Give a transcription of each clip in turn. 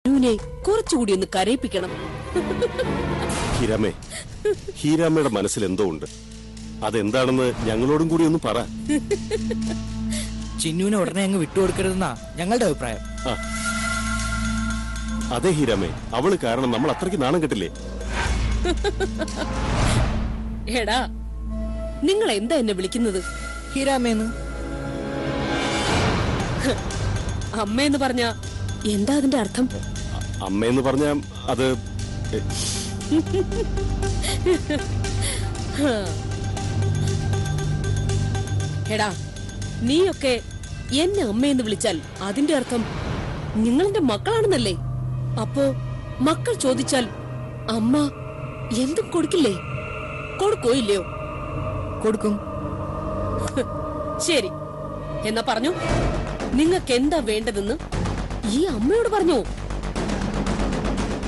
അനുവിനെ കുറച്ചുകൂടി ഒന്ന് കരയിപ്പിക്കണം. ഹീരാമേ, ഹീരാമയുടെ മനസ്സിൽ എന്തോ ഉണ്ട്. അതെന്താണെന്ന് ഞങ്ങളോടും കൂടി ഒന്ന് പറ. ചിന്നുവിനെ ഉടനെ അങ്ങ് വിട്ടുകൊടുക്കരുതെന്നാ ഞങ്ങളുടെ അഭിപ്രായം. അതെ ഹീരാമേ, അവള് കാരണം നമ്മൾ അത്രയ്ക്ക് നാണം കെട്ടില്ലേ? എടാ, നിങ്ങൾ എന്താ എന്നെ വിളിക്കുന്നത്? ഹീരാമേന്ന്. അമ്മയെന്ന് പറഞ്ഞ എന്താ അതിന്റെ അർത്ഥം? അമ്മയെന്ന് പറഞ്ഞ അത് എടാ, നീയൊക്കെ എന്നെ അമ്മയെന്ന് വിളിച്ചാൽ അതിന്റെ അർത്ഥം നിങ്ങളെന്റെ മക്കളാണെന്നല്ലേ? അപ്പോ മക്കൾ ചോദിച്ചാൽ അമ്മ എന്തും കൊടുക്കില്ലേ? കൊടുക്കോ ഇല്ലയോ? കൊടുക്കും. ശരി, എന്നാ പറഞ്ഞു, നിങ്ങൾക്ക് എന്താ വേണ്ടതെന്ന് ഈ അമ്മയോട് പറഞ്ഞോ.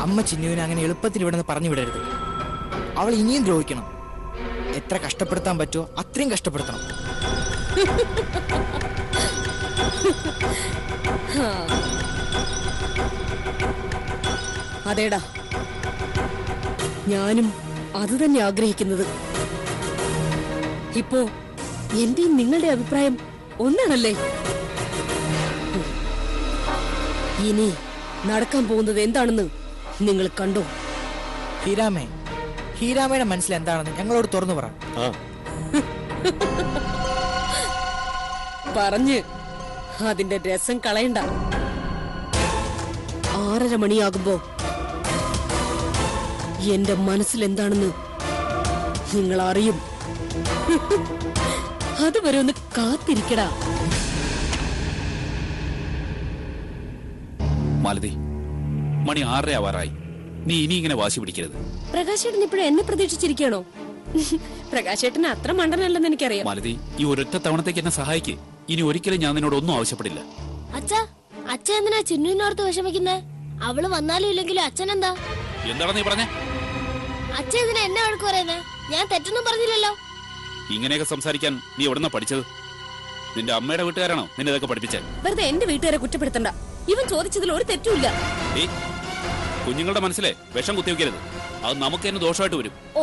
അമ്മ ചിന്നുവിനെ അങ്ങനെ എളുപ്പത്തിൽ ഇവിടെ നിന്ന് പറഞ്ഞു വിടരുത്. അവൾ ഇനിയും ദ്രോഹിക്കണം. എത്ര കഷ്ടപ്പെടുത്താൻ പറ്റുമോ അത്രയും കഷ്ടപ്പെടുത്തണം. അതേടാ, ഞാനും അത് തന്നെ ആഗ്രഹിക്കുന്നത്. ഇപ്പോ എന്റെയും നിങ്ങളുടെ അഭിപ്രായം ഒന്നാണല്ലേ? ഇനി നടക്കാൻ പോകുന്നത് എന്താണെന്ന് നിങ്ങൾ കണ്ടോ? ഹീരാമേ, ഹീരാമയുടെ മനസ്സിൽ എന്താണെന്ന് ഞങ്ങളോട് തുറന്നു പറ. പറഞ്ഞ് അതിന്റെ രസം കളയണ്ട. 6:30 മണിയാകുമ്പോ എന്റെ മനസ്സിൽ എന്താണെന്ന് നിങ്ങൾ അറിയും. അതുവരെ ഒന്ന് കാത്തിരിക്കടാ. മാലതി, മണി 6:30 ആവാറായി. നീ ഇനി ഇങ്ങനെ വാശി പിടിക്കരുത്. പ്രകാശേട്ടൻ ഇപ്പോഴും എന്നെ പ്രതീക്ഷിച്ചിരിക്കണോ? പ്രകാശേട്ടന് അത്ര മണ്ടനല്ലെന്ന് എനിക്കറിയാം. മാലതി, ഈ ഒരൊറ്റ തവണത്തേക്ക് എന്നെ സഹായിക്ക്. ഇനി ഒരിക്കലും ഞാൻ നിന്നോട് ഒന്നും ആവശ്യപ്പെടില്ല. അച്ഛ എന്തിനാ ചിന്നുവിനോർത്ത് വിഷമിക്കുന്നേ? അവള് വന്നാലും ഇല്ലെങ്കിലും അച്ഛൻ എന്താ? എന്താണ് നീ പറഞ്ഞേ? അച്ഛൻ എന്തിനാ എന്നെ വഴക്ക് പറയുന്നേ? ഞാൻ തെറ്റൊന്നും പറഞ്ഞില്ലല്ലോ. ഇങ്ങനെയൊക്കെ സംസാരിക്കാൻ നീ എവിടെന്നാ പഠിച്ചത്? നിന്റെ അമ്മയുടെ വീട്ടുകാരാണോ നിന്നെ ഇതൊക്കെ പഠിപ്പിച്ചത്? വെറുതെ എന്റെ വീട്ടുകാരെ കുറ്റപ്പെടുത്തണ്ട. ഇവൻ ചോദിച്ചതിൽ ഒരു തെറ്റുമില്ല. കുഞ്ഞുങ്ങളുടെ മനസ്സിലെ വിഷം കുത്തിവെക്കരുത്. അത് നമുക്ക് തന്നെ ദോഷമായിട്ട് വരും. ഓ,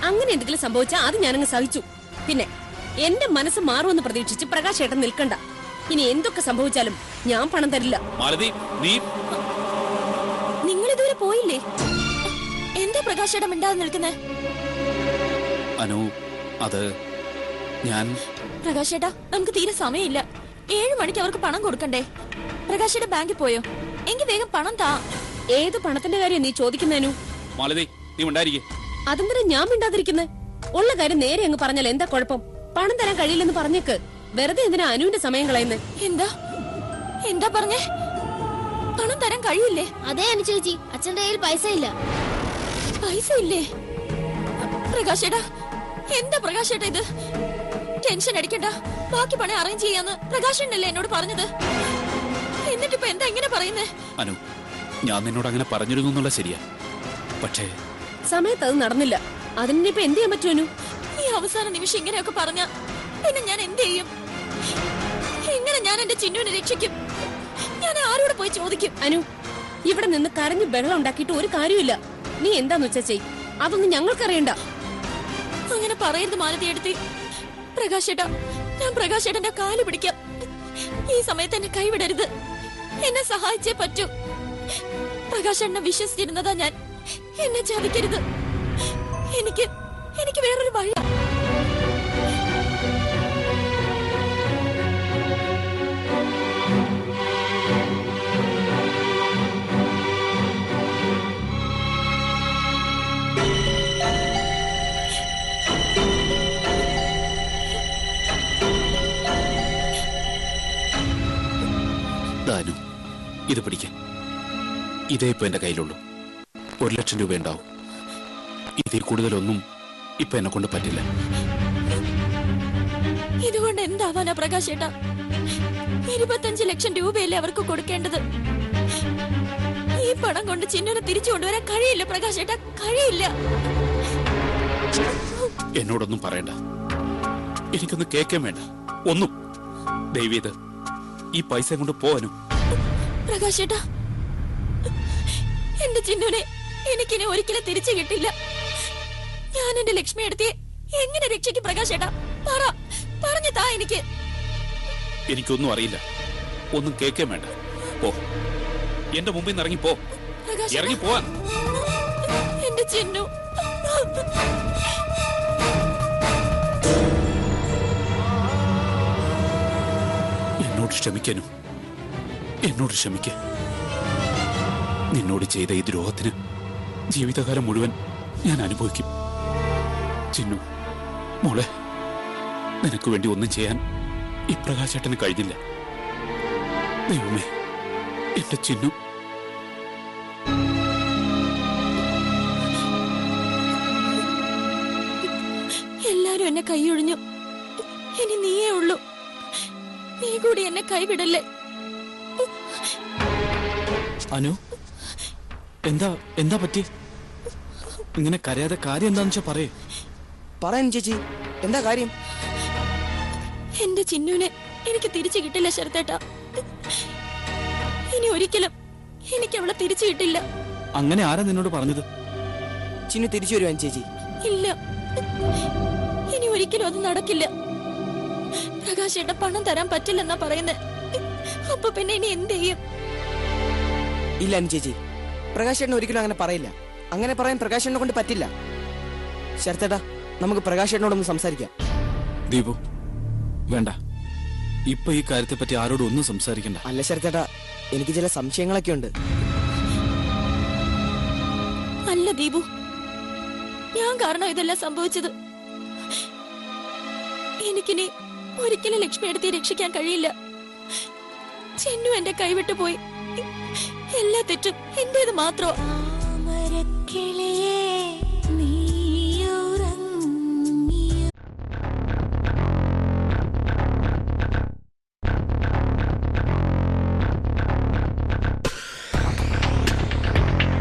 അങ്ങനെ എന്തെങ്കിലും സംഭവിച്ചാൽ അത് ഞാനങ്ങ് സഹിച്ചു. പിന്നെ എന്റെ മനസ്സ് മാറുമെന്ന് പ്രതീക്ഷിച്ച് പ്രകാശേട്ടൻ നിൽക്കണ്ട. ഇനി എന്തൊക്കെ സംഭവിച്ചാലും ഞാൻ പണം തരില്ല. മാലതി, നീ നിങ്ങൾ ഇതുവരെ പോയില്ലേ? എന്താ പ്രകാശേട്ടൻ മിണ്ടാതെ നിൽക്കുന്നേ? അനു, അത് ഞാൻ... പ്രകാശേട്ടാ, നമുക്ക് തീരെ സമയമില്ല. 7 മണിക്ക് അവർക്ക് പണം കൊടുക്കണ്ടേ? പ്രകാശേട്ടൻ ബാങ്കിൽ പോയോ? എങ്കിൽ വേഗം പണം താ. ഏത് പണത്തിന്റെ കാര്യം നീ ചോദിക്കുന്നതിനു? മാലതി, നീ ഉണ്ടായിരിക്കേ. അതെന്തിനാ ഞാൻ മിണ്ടാതിരിക്കുന്നത്? ഉള്ള കാര്യം നേരെ അങ്ങ് പറഞ്ഞാൽ എന്താ കുഴപ്പം? പണം തരാൻ കഴിയില്ലെന്ന് പറഞ്ഞേക്ക്. വെറുതെ എന്തിനാ അനുവിന്റെ സമയം കളയുന്നത്? എന്താ പറഞ്ഞേ? പണം തരാൻ കഴിയില്ലേ? അതെ അനു ചേച്ചി, അച്ഛന്റെ കയ്യിൽ പൈസ ഇല്ല. പൈസ ഇല്ലേ? പ്രകാശേട്ടാ, എന്താ പ്രകാശേട്ടാ ഇത്? ടെൻഷൻ അടിക്കണ്ട, ബാക്കി പണം അറേഞ്ച് ചെയ്യാന്ന് പ്രകാശനല്ലേ എന്നോട് പറഞ്ഞത്. എന്നിട്ടിപ്പോ എന്താ ഇങ്ങനെ പറയുന്നേ? അനു, ഞാൻ നിന്നോട് അങ്ങനെ പറഞ്ഞിരുന്നു എന്നുള്ള ശരിയാ. പക്ഷേ സമയത്ത് അത് നടന്നില്ല. അതിനിപ്പോ എന്ത് ചെയ്യാൻ പറ്റുമനു? ഈ അവസാന നിമിഷം ഇങ്ങനെയൊക്കെ പറഞ്ഞ പിന്നെ ഞാൻ എന്ത് ചെയ്യും? എങ്ങനെ ഞാൻ എന്റെ ചിന്നുവിനെ രക്ഷിക്കും? ഞാൻ ആരോട് പോയി ചോദിക്കും? അനു, ഇവിടെ നിന്ന് കരഞ്ഞു ബഹളം ഉണ്ടാക്കിയിട്ട് ഒരു കാര്യമില്ല. നീ എന്താന്ന് വെച്ചാ ചെയ്. അതൊന്നും ഞങ്ങൾക്കറിയണ്ട. അങ്ങനെ പറയരുത് മാലതി എടുത്തി. പ്രകാശേട്ടാ, ഞാൻ പ്രകാശേട്ടന്റെ കാല് പിടിക്കാം. ഈ സമയത്ത് എന്നെ കൈവിടരുത്. എന്നെ സഹായിച്ചേ പറ്റൂ. പ്രകാശേട്ടനെ വിശ്വസിച്ചിരുന്നതാ ഞാൻ. എന്നെ ചതിക്കരുത്. എനിക്ക് വേറൊരു വഴി. ദാനു, ഇത് പിടിക്കാൻ. ഇതേ ഇപ്പൊ എന്റെ കയ്യിലുള്ളൂ. 1 ലക്ഷം രൂപ ഉണ്ടാവും. ഇതിൽ കൂടുതലൊന്നും ഇപ്പൊ എന്നെ കൊണ്ട് പറ്റില്ല. ഇതുകൊണ്ട് എന്താവാനാ പ്രകാശേട്ടാ? 25 ലക്ഷം രൂപയല്ലേ അവർക്ക് കൊടുക്കേണ്ടത്. ഈ പണം കൊണ്ട് ചിന്നുവിനെ തിരിച്ചു കൊണ്ടുവരാൻ കഴിയില്ല പ്രകാശേട്ടാ, കഴിയില്ല. എന്നോടൊന്നും പറയണ്ട. എനിക്കൊന്നും കേൾക്കാൻ വേണ്ട ഒന്നും. ദയവേത് ഈ പൈസ കൊണ്ട് പോവാനും. പ്രകാശേട്ടാ, എന്റെ ചിന്നുനെ എനിക്കിനി ഒരിക്കലും തിരിച്ചു കിട്ടില്ല. ഞാൻ എന്റെ ലക്ഷ്മി എടുത്തി എങ്ങനെ രക്ഷിക്കും പ്രകാശേട്ടാ? പറഞ്ഞു താ എനിക്ക്. എനിക്കൊന്നും അറിയില്ല, ഒന്നും കേൾക്കാൻ വേണ്ട. പോ, എന്റെ മുമ്പിൽ നിന്ന് ഇറങ്ങി പോ. ഇറങ്ങി പോവാൻ. എന്റെ ചിന്നു. എന്നോട് ക്ഷമിക്കാനും എന്നോട് ക്ഷമിക്ക. നിന്നോട് ചെയ്ത ഈ ദ്രോഹത്തിന് ജീവിതകാലം മുഴുവൻ ഞാൻ അനുഭവിക്കും. ചിന്നു മോളെ, നിനക്ക് വേണ്ടി ഒന്നും ചെയ്യാൻ ഈ പ്രകാശേട്ടന് കഴിഞ്ഞില്ല. ദൈവമേ, എന്റെ ചിന്നു. എല്ലാരും എന്നെ കൈയൊഴിഞ്ഞു. ഇനി നീയേ ഉള്ളൂ. നീ കൂടി എന്നെ കൈവിടല്ലേ. അനു, എന്താ പറ്റി? ഇങ്ങനെ കരയാതെ കാര്യം എന്താന്ന് വെച്ചാ പറയേ. പറയാൻ ചേച്ചി, എന്താ കാര്യം? എന്റെ ചിന്നുവിനെ എനിക്ക് തിരിച്ചു കിട്ടില്ല ശരത്തേട്ടാ. ഇനി ഒരിക്കലും എനിക്ക് അവളെ തിരിച്ചു കിട്ടില്ല. അങ്ങനെ ആരാ നിന്നോട് പറഞ്ഞത്? ചിന്നു തിരിച്ചു വരുവാൻ ചേച്ചി? ഇല്ല, ഇനി ഒരിക്കലും അത് നടക്കില്ല. പ്രകാശേട്ട പണം തരാൻ പറ്റില്ലെന്നാ പറയുന്നത്. അപ്പൊ പിന്നെ ഇനി എന്ത് ചെയ്യും? ഇല്ല അനു ചേച്ചി, പ്രകാശേട്ടൻ ഒരിക്കലും അങ്ങനെ പറയില്ല. അങ്ങനെ പറയാൻ പ്രകാശേട്ടനെ കൊണ്ട് പറ്റില്ല. ശരത്തേട്ടാ, നമുക്ക് പ്രകാശേട്ടനോടൊന്ന് സംസാരിക്കാം. ദീപു, വേണ്ട, ഇപ്പൊ ഈ കാര്യത്തെ പറ്റി ആരോടും ഒന്നും സംസാരിക്കണ്ട. അല്ല ശരത്തേട്ടാ, എനിക്ക് ചില സംശയങ്ങളൊക്കെ ഉണ്ട്. അല്ല ദീപു, ഞാൻ കാരണം ഇതെല്ലാം സംഭവിച്ചത്. എനിക്കിനി ഒരിക്കലും ലക്ഷ്മി എടുത്തി രക്ഷിക്കാൻ കഴിയില്ല. ചെന്നു എന്റെ കൈവിട്ടു പോയി. എല്ലാ തെറ്റും എന്റേത് മാത്രം.